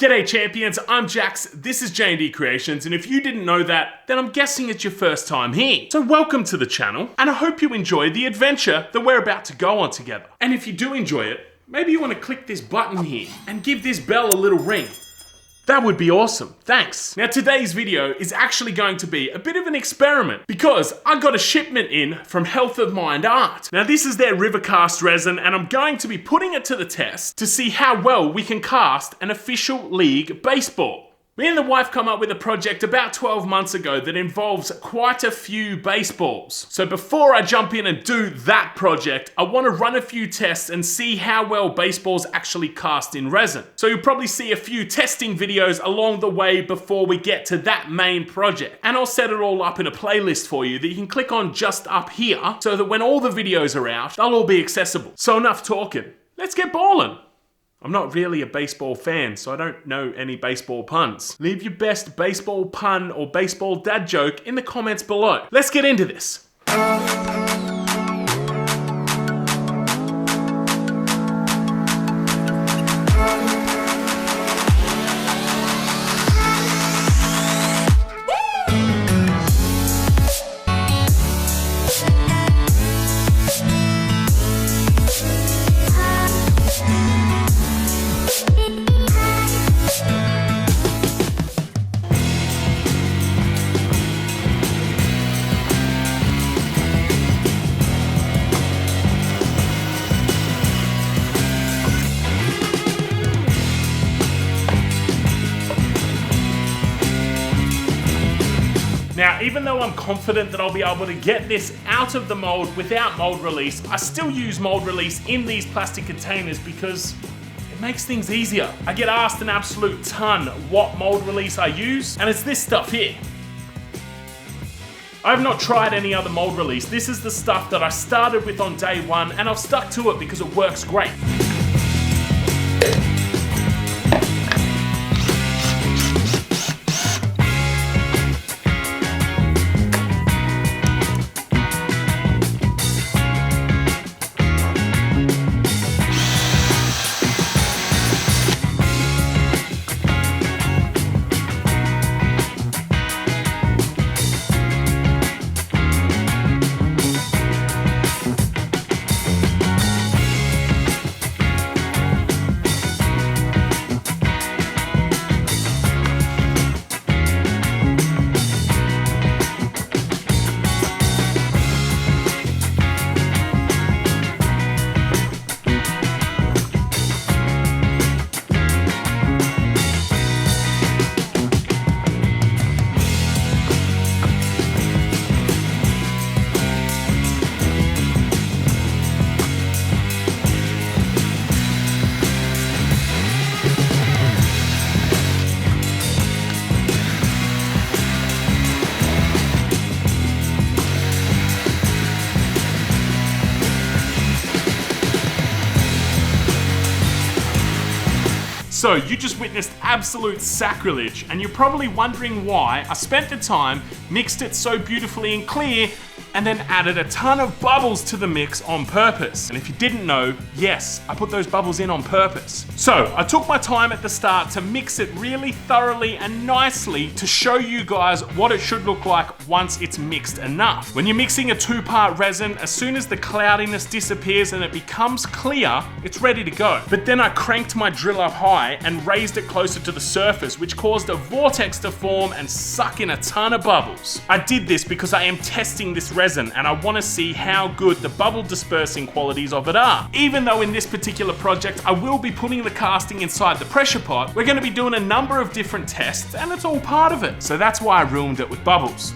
G'day champions, I'm Jax, this is J&D Creations, and if you didn't know that, then I'm guessing it's your first time here. So welcome to the channel, and I hope you enjoy the adventure that we're about to go on together. And if you do enjoy it, maybe you want to click this button here, and give this bell a little ring. That would be awesome, thanks. Now today's video is actually going to be a bit of an experiment because I got a shipment in from Health of Mind Art. Now this is their river cast resin and I'm going to be putting it to the test to see how well we can cast an official league baseball. Me and the wife come up with a project about 12 months ago that involves quite a few baseballs. So before I jump in and do that project, I want to run a few tests and see how well baseballs actually cast in resin. So you'll probably see a few testing videos along the way before we get to that main project. And I'll set it all up in a playlist for you that you can click on just up here so that when all the videos are out, they'll all be accessible. So enough talking, let's get ballin'. I'm not really a baseball fan, so I don't know any baseball puns. Leave your best baseball pun or baseball dad joke in the comments below. Let's get into this. Now, even though I'm confident that I'll be able to get this out of the mold without mold release, I still use mold release in these plastic containers because it makes things easier. I get asked an absolute ton what mold release I use, and it's this stuff here. I've not tried any other mold release. This is the stuff that I started with on day one, and I've stuck to it because it works great. So you just witnessed absolute sacrilege, and you're probably wondering why I spent the time, mixed it so beautifully and clear, and then added a ton of bubbles to the mix on purpose. And if you didn't know, yes, I put those bubbles in on purpose. So I took my time at the start to mix it really thoroughly and nicely to show you guys what it should look like once it's mixed enough. When you're mixing a 2-part resin, as soon as the cloudiness disappears and it becomes clear, it's ready to go. But then I cranked my drill up high and raised it closer to the surface, which caused a vortex to form and suck in a ton of bubbles. I did this because I am testing this resin and I want to see how good the bubble dispersing qualities of it are. Even though in this particular project I will be putting the casting inside the pressure pot, we're going to be doing a number of different tests and it's all part of it. So that's why I ruined it with bubbles.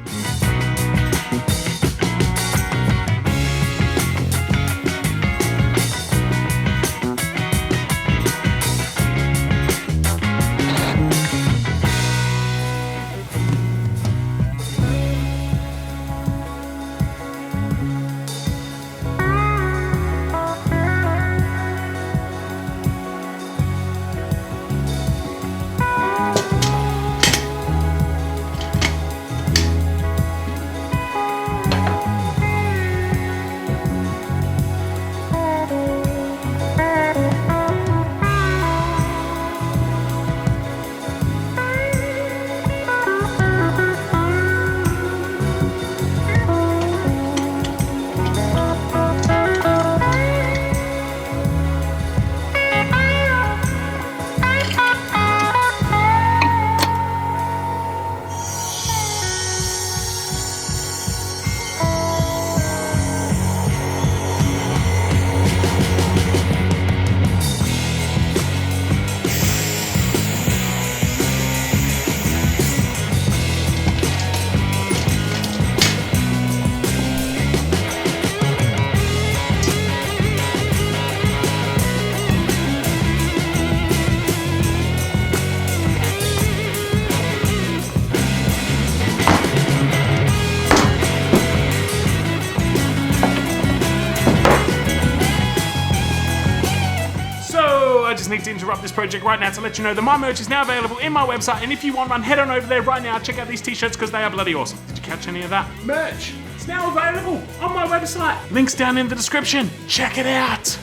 this project right now to let you know that my merch is now available in my website, and if you want one, head on over there right now, check out these t-shirts because they are bloody awesome. Did you catch any of that? Merch! It's now available on my website. Links down in the description. Check it out.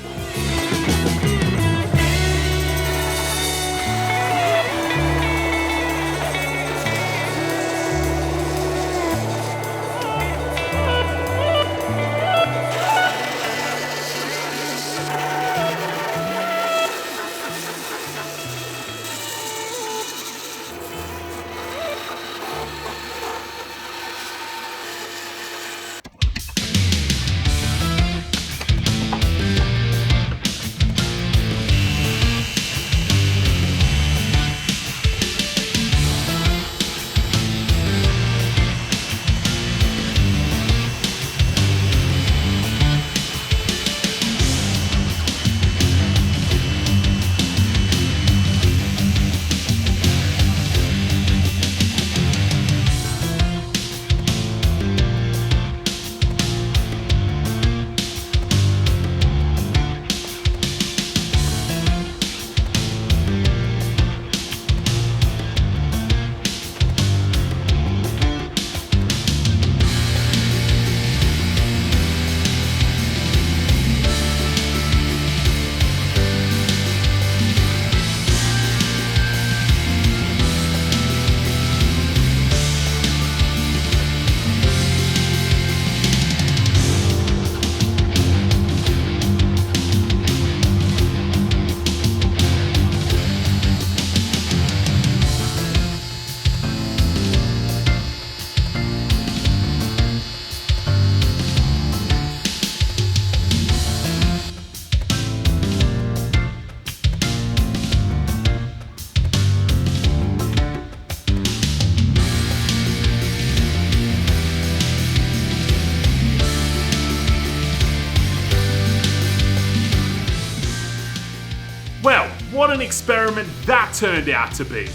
Well, what an experiment that turned out to be.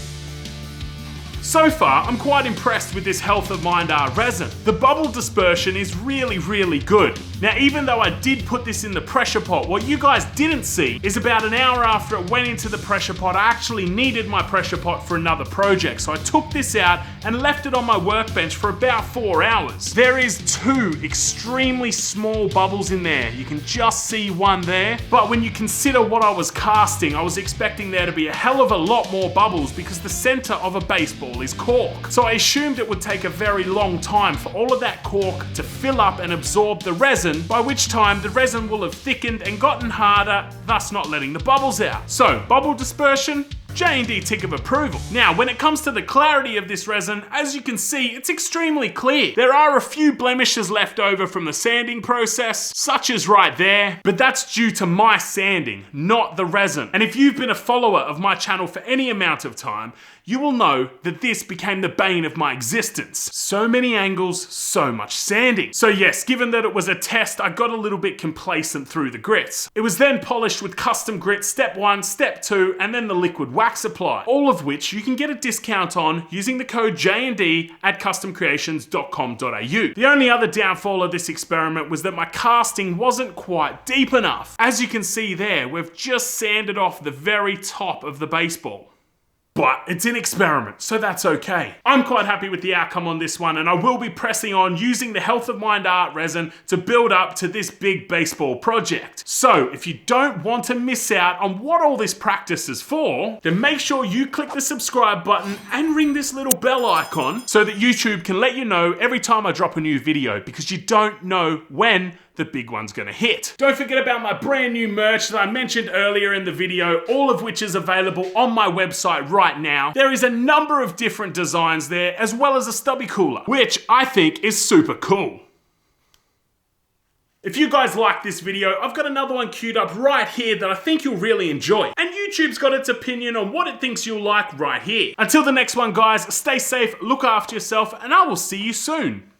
So far, I'm quite impressed with this Health of Mind resin. The bubble dispersion is really good. Now, even though I did put this in the pressure pot, what you guys didn't see is about an hour after it went into the pressure pot, I actually needed my pressure pot for another project. So I took this out and left it on my workbench for about 4 hours. There is 2 extremely small bubbles in there. You can just see one there. But when you consider what I was casting, I was expecting there to be a hell of a lot more bubbles because the center of a baseball is cork. So I assumed it would take a very long time for all of that cork to fill up and absorb the resin, by which time the resin will have thickened and gotten harder, thus not letting the bubbles out. So, bubble dispersion, J&D tick of approval. Now, when it comes to the clarity of this resin, as you can see, it's extremely clear. There are a few blemishes left over from the sanding process, such as right there, but that's due to my sanding, not the resin. And if you've been a follower of my channel for any amount of time, you will know that this became the bane of my existence. So many angles, so much sanding. So yes, given that it was a test, I got a little bit complacent through the grits. It was then polished with custom grit step 1, step 2, and then the liquid wax apply, all of which you can get a discount on using the code J&D at customcreations.com.au. The only other downfall of this experiment was that my casting wasn't quite deep enough. As you can see there, we've just sanded off the very top of the baseball. But it's an experiment, so that's okay. I'm quite happy with the outcome on this one, and I will be pressing on using the Health of Mind art resin to build up to this big baseball project. So if you don't want to miss out on what all this practice is for, then make sure you click the subscribe button and ring this little bell icon so that YouTube can let you know every time I drop a new video, because you don't know when the big one's gonna hit. Don't forget about my brand new merch that I mentioned earlier in the video, all of which is available on my website right now. There is a number of different designs there, as well as a stubby cooler, which I think is super cool. If you guys like this video, I've got another one queued up right here that I think you'll really enjoy. And YouTube's got its opinion on what it thinks you'll like right here. Until the next one, guys, stay safe, look after yourself, and I will see you soon.